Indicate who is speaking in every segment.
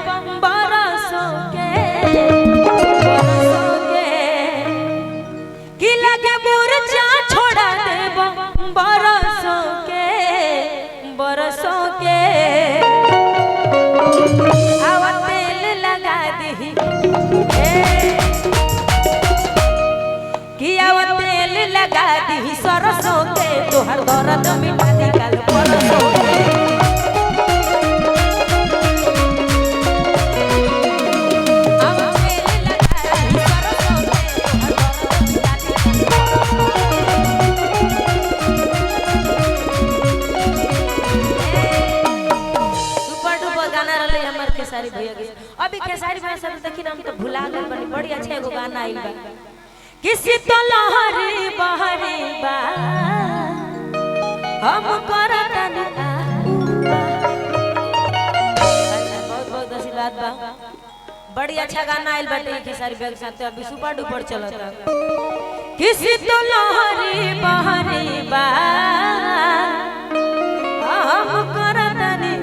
Speaker 1: बरसों के कि लगे मुरझा छोड़ा देब बरसों के आव तेल लगा दी कि आव तेल लगा दी सरसों के तोहर दर्द मिटा दी कल परसों के खेसारी भैया के अभी खेसारी भैया सब देखी ना हम तो भुला गए बनी बड़ी अच्छा एगो गाना आइल बा किसी तो लहरी बहरी बा हम करतनी बहुत बहुत आशीर्वाद बा बड़ी अच्छा गाना आइल बाटे खेसारी भैया के साथ अभी सुपर डुपर चलता किसी तो लहरी बहरी बा हम करतनी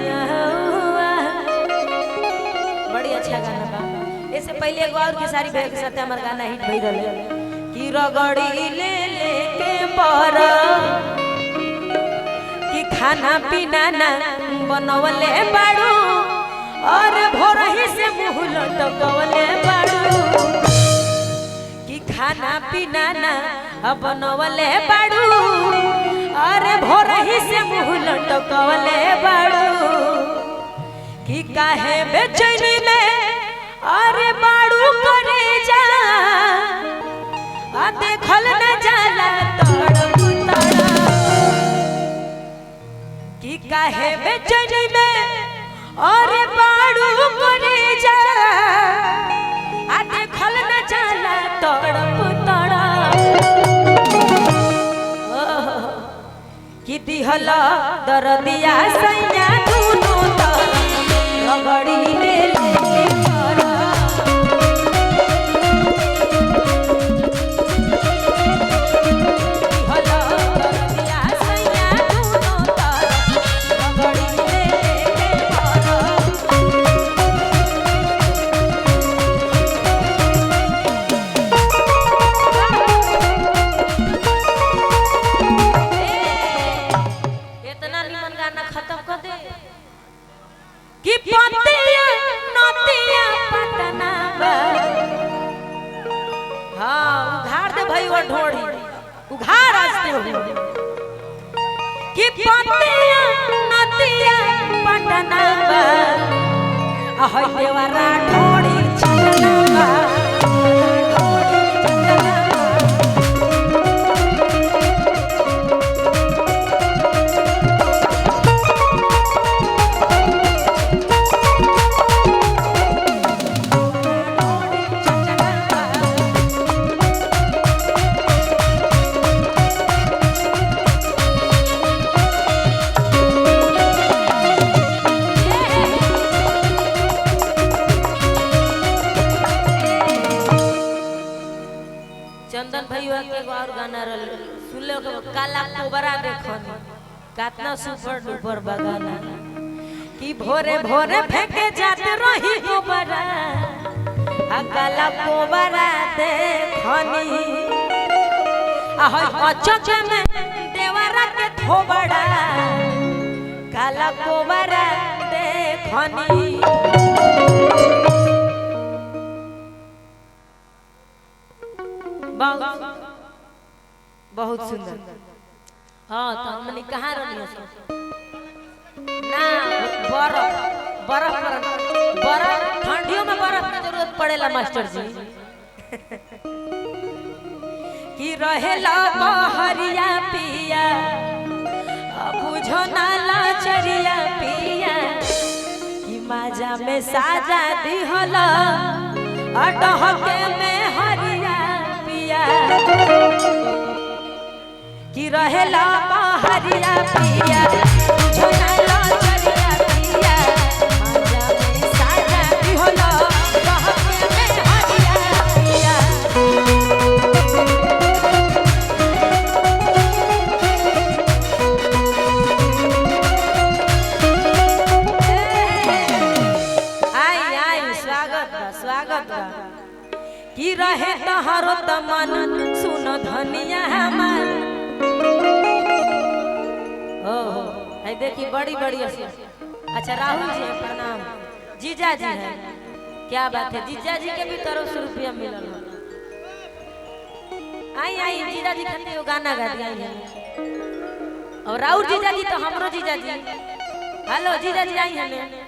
Speaker 1: अच्छा गाना बा इससे पहले एगो और खेसारी भैया के साथ हमार गाना हिट भई रहले कि रगड़ी ले लेके पर कि खाना पीना ना बनवले बाड़ू और भोरही से मुंह लटकवले बाड़ू कि खाना पीना ना बनवले बाड़ू और भोरही से मुंह लटकवले बाड़ू कि काहे बेचैनी में अरे बाड़ू करे जा देखल न जाला तड़प कि काहे बेचैनी में अरे बाड़ू करे जा देखल न जाला तड़प कि दिहला दरदिया सैया दूनो रगड़ी ले देवरा ढोड़ी चलना चंदन भैया के और गाना सुन लो काला कोबरा देखो कितना सुपर डुपर बगाना कि भोरे भोरे फेंके जाते रही कोबरा काला कोबरा देखनी अचक में देवरा के थोबड़ा काला कोबरा देखनी बहुत सुंदर। हाँ तो हमने कहाँ रही ना बर्फ ठंडियों में बर्फ की जरूरत पड़ेला मास्टर जी कि रहेला बहरिया पिया बुझो ना लाचरिया पिया कि माजा में साजा दिहला अटहके में हरिया पिया कि रहेला बहरिया पिया बुझो ना लाचरिया पिया माजा में साजा दिहला अटहके में हरिया पिया आई रहे तहरो तमन सुनो धनिया हमार। ओहो है देखी बड़ी बड़ी अच्छा राहुल जी प्रणाम। जीजा जी है, क्या बात है, जीजा जी के भी तरफ से रुपया मिलल। आई आई जीजा जी खातिर गाना गा दिया है। और राहुल जीजा जी तो हमरो जीजा जी। हेलो जीजा जी आई हमें